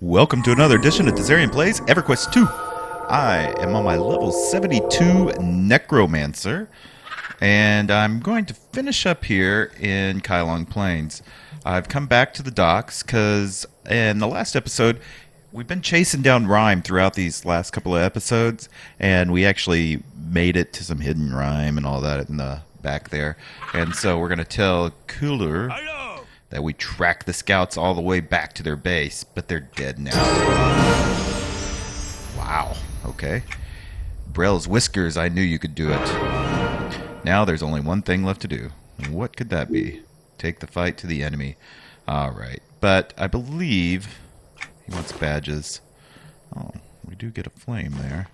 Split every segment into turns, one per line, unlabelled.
Welcome to another edition of Dizzarian Plays Everquest 2. I am on my level 72 Necromancer, and I'm going to finish up here in Kylong Plains. I've come back to the docks because in the last episode, we've been chasing down rhyme throughout these last couple of episodes, and we actually made it to some hidden rhyme and all that in the back there. And so we're going to tell Cooler that we track the scouts all the way back to their base, but they're dead now. Wow, okay. Brell's whiskers, I knew you could do it. Now there's only one thing left to do. What could that be? Take the fight to the enemy. Alright, but I believe he wants badges. Oh, we do get a flame there.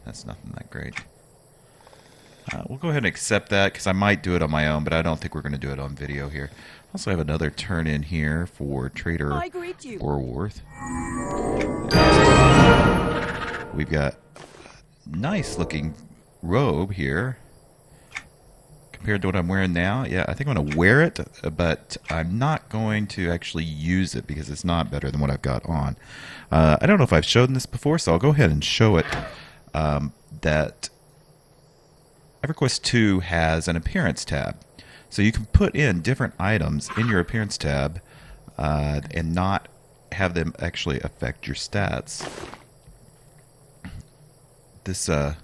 That's nothing that great. We'll go ahead and accept that, because I might do it on my own, but I don't think we're going to do it on video here. Also have another turn in here for Trader Orworth. We've got a nice looking robe here. Compared to what I'm wearing now, yeah, I think I'm going to wear it, but I'm not going to actually use it, because it's not better than what I've got on. I don't know if I've shown this before, so I'll go ahead and show it. That Everquest 2 has an appearance tab. So you can put in different items in your appearance tab and not have them actually affect your stats. A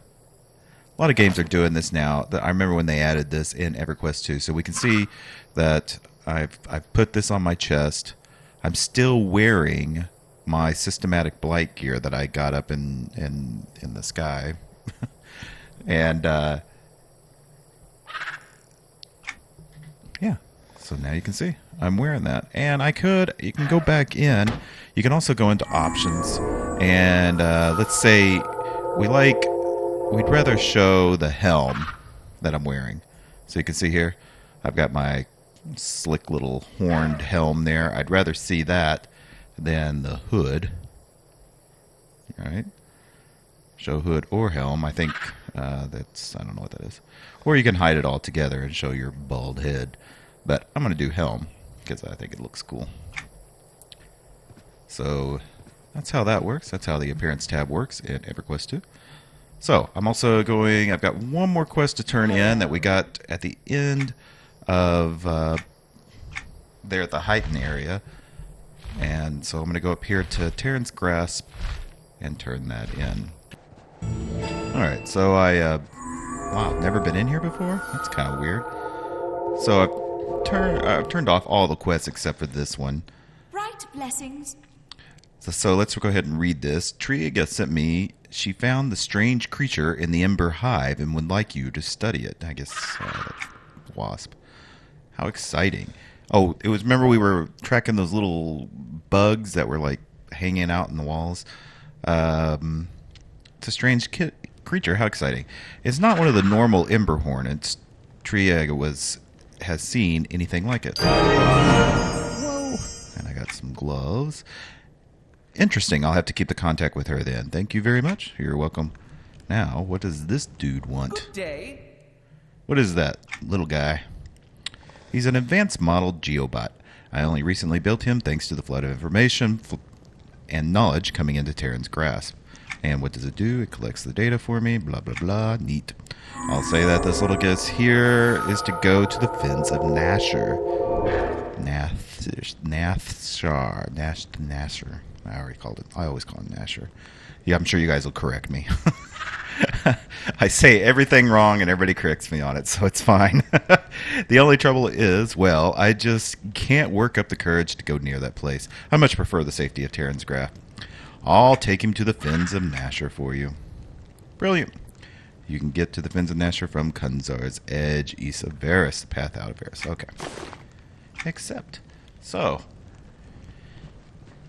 lot of games are doing this now. I remember when they added this in Everquest 2. So we can see that I've put this on my chest. I'm still wearing my systematic blight gear that I got up in the sky. And yeah, so now you can see I'm wearing that, and you can go back in. You can also go into options, and let's say we'd rather show the helm that I'm wearing. So you can see here, I've got my slick little horned helm there. I'd rather see that than the hood. All right, show hood or helm. I think I don't know what that is. Or you can hide it all together and show your bald head. But I'm going to do helm, because I think it looks cool. So that's how that works. That's how the appearance tab works in Everquest 2. So I'm also I've got one more quest to turn in that we got at the end of there at the Heighten area. And so I'm going to go up here to Teren's Grasp and turn that in. Alright, so wow, never been in here before? That's kind of weird. So I've turned off all the quests except for this one.
Bright blessings.
So let's go ahead and read this. Triega sent me. She found the strange creature in the Ember Hive and would like you to study it. I guess that's wasp. How exciting. Oh, remember we were tracking those little bugs that were like hanging out in the walls? It's a strange creature. How exciting. It's not one of the normal Ember Hornets Triega has seen anything like it. Whoa. And I got some gloves. Interesting. I'll have to keep the contact with her then. Thank you very much. You're welcome. Now, what does this dude want?
Good day.
What is that little guy? He's an advanced model geobot. I only recently built him thanks to the flood of information and knowledge coming into Teren's grasp. And what does it do? It collects the data for me. Blah, blah, blah. Neat. I'll say that this little guess here is to go to the Fens of Nathsar. Nathsar. I always call him Nathsar. Yeah, I'm sure you guys will correct me. I say everything wrong and everybody corrects me on it, so it's fine. The only trouble is, well, I just can't work up the courage to go near that place. I much prefer the safety of Teren's grasp. I'll take him to the Fens of Nathsar for you. Brilliant. You can get to the Fens of Nathsar from Kunzar's Edge, east of Varus, the path out of Varus. Okay. Accept. So,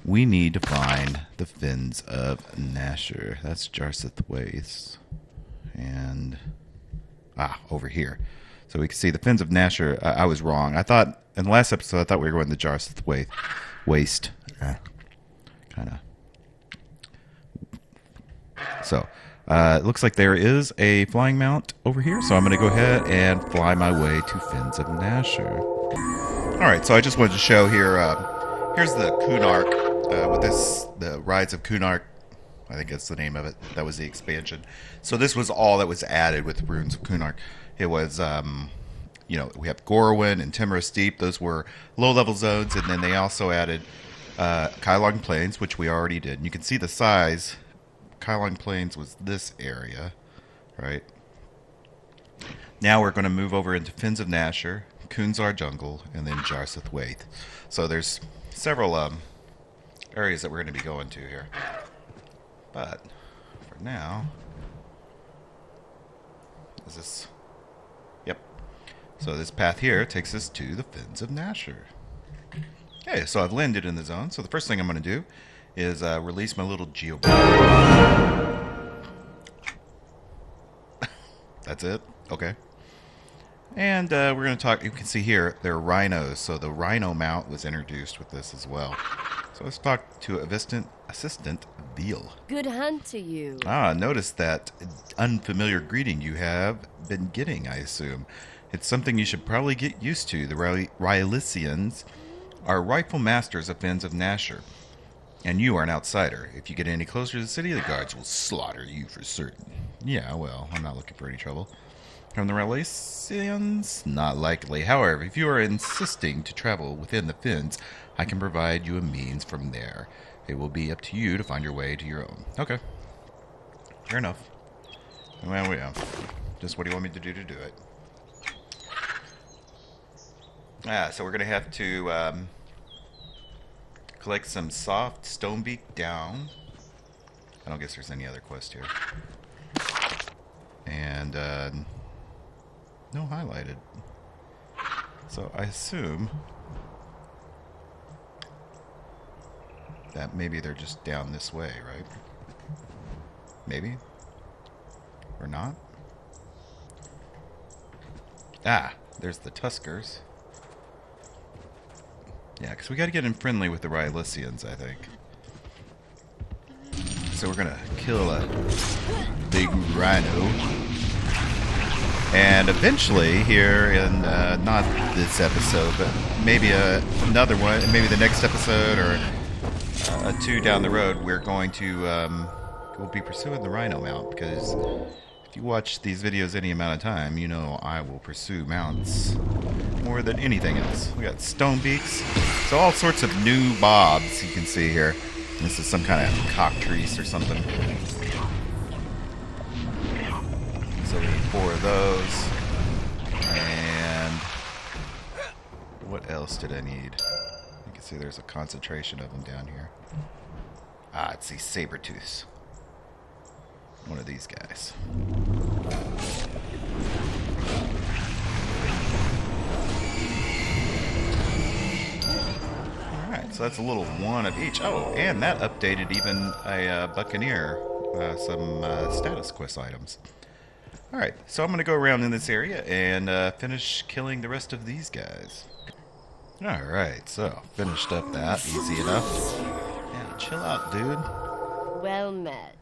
we need to find the Fens of Nathsar. That's Jarseth Waste. And, over here. So we can see the Fens of Nathsar. I was wrong. I thought, in the last episode, I thought we were going to Jarseth Waste. Kind of. So, it looks like there is a flying mount over here, so I'm going to go ahead and fly my way to Fens of Nathsar. Alright, so I just wanted to show here, here's the Kunark with this, the Rides of Kunark, I think that's the name of it. That was the expansion. So this was all that was added with Runes of Kunark. It was, we have Gorwyn and Timorous Deep. Those were low-level zones, and then they also added Kylong Plains, which we already did. And you can see the size. Kylong Plains was this area, right? Now we're going to move over into Fens of Nathsar, Kunzar Jungle, and then Jarseth Waith. So there's several areas that we're going to be going to here. But for now, is this? Yep. So this path here takes us to the Fens of Nathsar. Okay, so I've landed in the zone. So the first thing I'm going to do is release my little geoguard. That's it? Okay. And we're going to talk, you can see here, they're rhinos. So the rhino mount was introduced with this as well. So let's talk to Assistant Veal.
Good hunt to you.
Notice that unfamiliar greeting you have been getting, I assume. It's something you should probably get used to. The Rylisians are rightful masters of Fens of Nathsar, and you are an outsider. If you get any closer to the city, the guards will slaughter you for certain. Yeah, well, I'm not looking for any trouble. From the Rylisians? Not likely. However, if you are insisting to travel within the Fens, I can provide you a means from there. It will be up to you to find your way to your own. Okay. Fair enough. Well, we are. Just what do you want me to do it? So we're going to have to collect some soft stonebeak down. I don't guess there's any other quest here. And no highlighted. So I assume that maybe they're just down this way, right? Maybe? Or not? There's the Tuskers. Yeah, because we got to get in friendly with the Rylisians, I think. So we're going to kill a big rhino. And eventually, here in, not this episode, but maybe another one, maybe the next episode or two down the road, we're going to, we'll be pursuing the rhino mount, because if you watch these videos any amount of time, you know I will pursue mounts more than anything else. We got stonebeaks, so all sorts of new mobs you can see here. This is some kind of cockatrice or something. So we need 4 of those. And what else did I need? You can see there's a concentration of them down here. It's these saber-tooths. One of these guys. Alright, so that's a little one of each. Oh, and that updated even a Buccaneer, some status quest items. Alright, so I'm going to go around in this area and finish killing the rest of these guys. Alright, so finished up that. Easy enough. Yeah, chill out, dude.
Well met.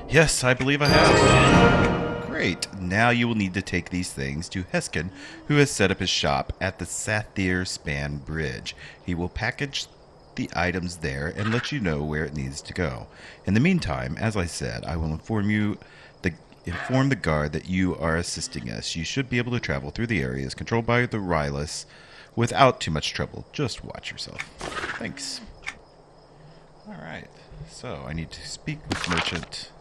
Yes, I believe I have. Great. Now you will need to take these things to Heskin, who has set up his shop at the Sathir Span Bridge. He will package the items there and let you know where it needs to go. In the meantime, as I said, I will inform the guard that you are assisting us. You should be able to travel through the areas controlled by the Rylis without too much trouble. Just watch yourself. Thanks. Alright, so I need to speak with Merchant,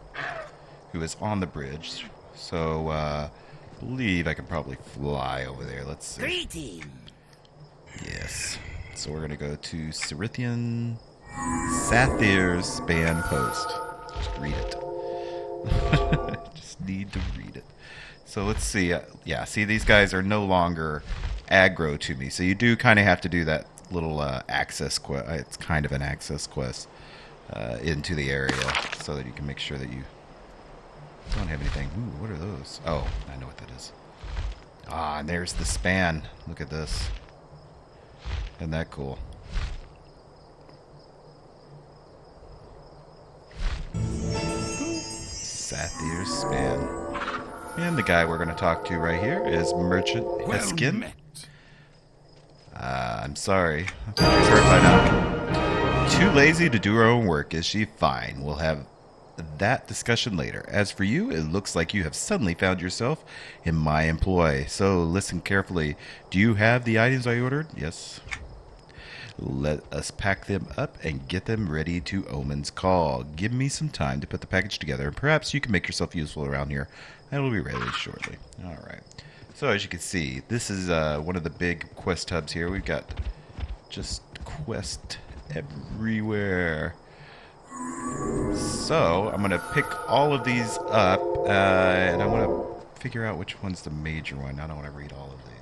who is on the bridge. So, I believe I can probably fly over there. Let's see.
Greeting.
Yes. So we're going to go to Sarithian Sathir's Span Post. Just read it. Just need to read it. So let's see. Yeah, see, these guys are no longer aggro to me. So you do kind of have to do that little access quest. It's kind of an access quest into the area so that you can make sure that you don't have anything. Ooh, what are those? Oh, I know what that is. And there's the span. Look at this. Isn't that cool? Sathir's Span. And the guy we're going to talk to right here is Merchant Heskin. I'm sorry. I thought you heard by now. too lazy to do her own work? Is she fine? We'll have that discussion later. As for you, it looks like you have suddenly found yourself in my employ. So listen carefully. Do you have the items I ordered? Yes. Let us pack them up and get them ready to Omen's call. Give me some time to put the package together, and perhaps you can make yourself useful around here. I will be ready shortly. All right. So as you can see, this is one of the big quest hubs here. We've got just quest everywhere. So I'm going to pick all of these up, and I want to figure out which one's the major one. I don't want to read all of these.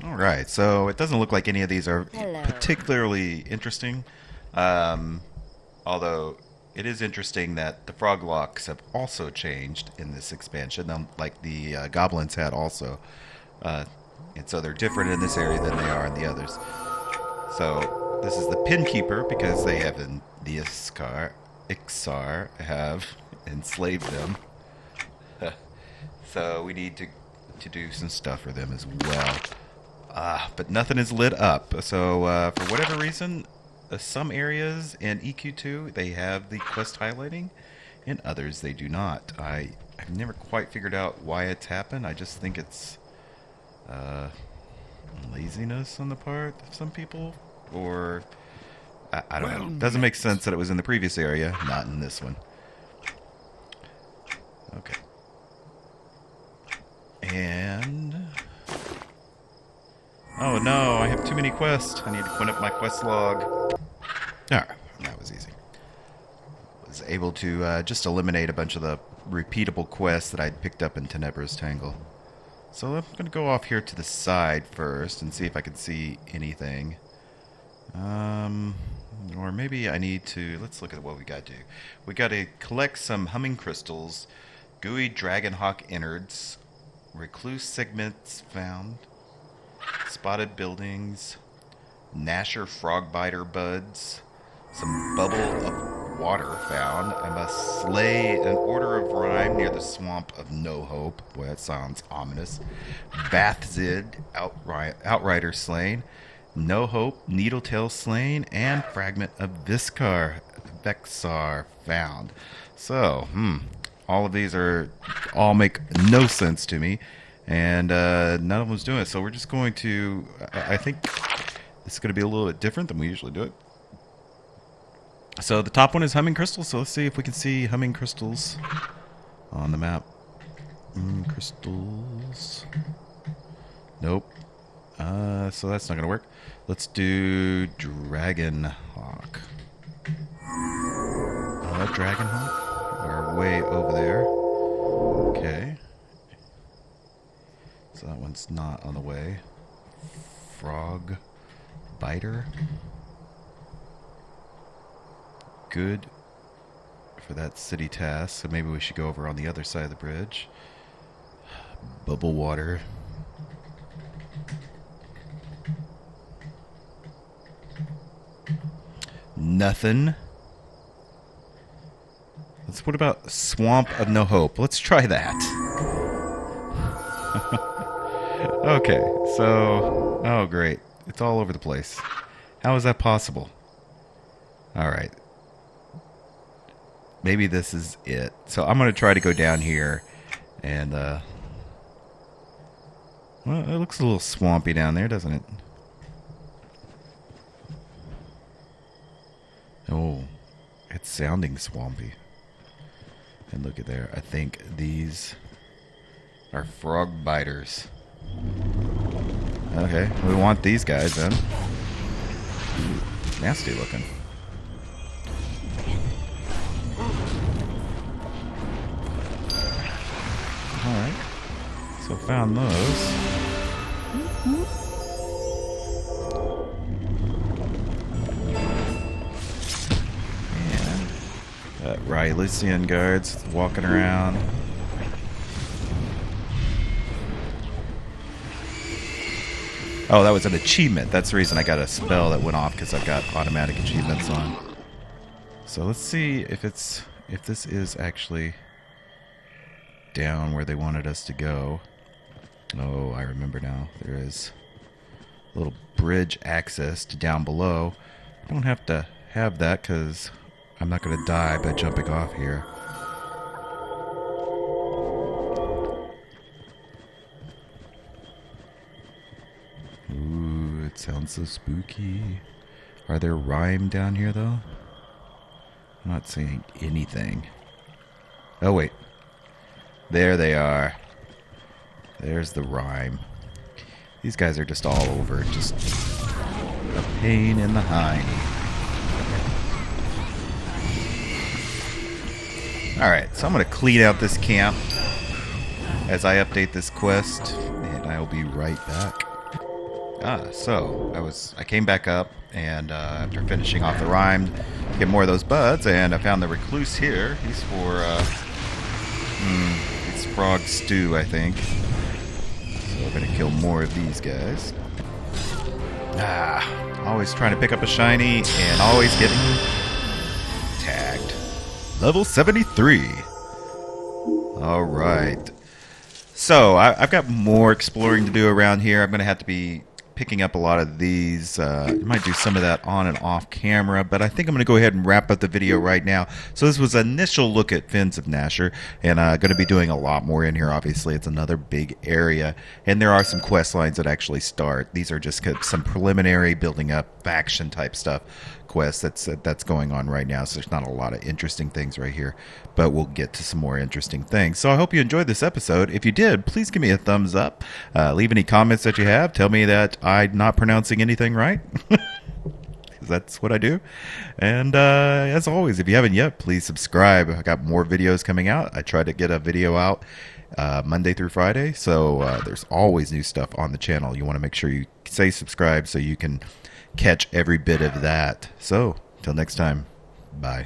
All right, so it doesn't look like any of these are particularly interesting, although it is interesting that the frog locks have also changed in this expansion, like the goblins had also, and so they're different in this area than they are in the others. So this is the pin keeper because they have the Ixar have enslaved them. So we need to do some stuff for them as well. But nothing is lit up. So for whatever reason, some areas in EQ2 they have the quest highlighting, and others they do not. I've never quite figured out why it's happened. I just think it's laziness on the part of some people, or I don't know. It doesn't make sense that it was in the previous area, not in this one. Okay. And oh no, I have too many quests. I need to clean up my quest log. Alright, that was easy. Was able to just eliminate a bunch of the repeatable quests that I'd picked up in Tenebra's Tangle. So I'm going to go off here to the side first and see if I can see anything. Or maybe I need to... Let's look at what we got to do. We got to collect some humming crystals, gooey dragonhawk innards, recluse segments found, spotted buildings, Nasher frogbiter buds, some bubble of water found. I must slay an order of rhyme near the swamp of No Hope. Boy, that sounds ominous. Bathzid, outrider slain. No Hope, Needletail slain, and fragment of Vexar found. So, all of these all make no sense to me, and none of them's doing it. So we're just going to, I think this is going to be a little bit different than we usually do it. So the top one is humming crystals. So let's see if we can see humming crystals on the map. Crystals. Nope. So that's not going to work. Let's do Dragonhawk. Dragonhawk? We're way over there. Okay. So that one's not on the way. Frog Biter. Good for that city task. So maybe we should go over on the other side of the bridge. Bubble water. Nothing. What about Swamp of No Hope? Let's try that. Okay, so... Oh, great. It's all over the place. How is that possible? Alright. Maybe this is it. So I'm going to try to go down here and... Well, it looks a little swampy down there, doesn't it? Oh, it's sounding swampy. And look at there. I think these are frog biters. Okay, we want these guys then. Nasty looking. Alright. So found those. Rylician guards walking around. Oh, that was an achievement. That's the reason I got a spell that went off, because I've got automatic achievements on. So let's see if this is actually down where they wanted us to go. Oh, I remember now. There is a little bridge access to down below. Don't have to have that because I'm not going to die by jumping off here. Ooh, it sounds so spooky. Are there rhyme down here, though? I'm not seeing anything. Oh, wait. There they are. There's the rhyme. These guys are just all over. Just a pain in the hind. Alright, so I'm going to clean out this camp as I update this quest, and I'll be right back. So I came back up, and after finishing off the rhyme, get more of those buds, and I found the recluse here. He's for it's frog stew, I think. So I'm gonna kill more of these guys. Always trying to pick up a shiny, and always getting tagged. Level 73. All right. So I've got more exploring to do around here. I'm gonna have to be picking up a lot of these. I might do some of that on and off camera, but I think I'm going to go ahead and wrap up the video right now. So this was an initial look at Fens of Nathsar, and I'm going to be doing a lot more in here. Obviously, it's another big area, and there are some quest lines that actually start. These are just some preliminary building up faction type stuff quest that's going on right now, so there's not a lot of interesting things right here, but we'll get to some more interesting things. So I hope you enjoyed this episode. If you did, please give me a thumbs up, leave any comments that you have, tell me that I'm not pronouncing anything right, because that's what I do. And as always, if you haven't yet, please subscribe. I got more videos coming out. I try to get a video out Monday through Friday, so there's always new stuff on the channel. You want to make sure you say subscribe so you can catch every bit of that. So, till next time, bye.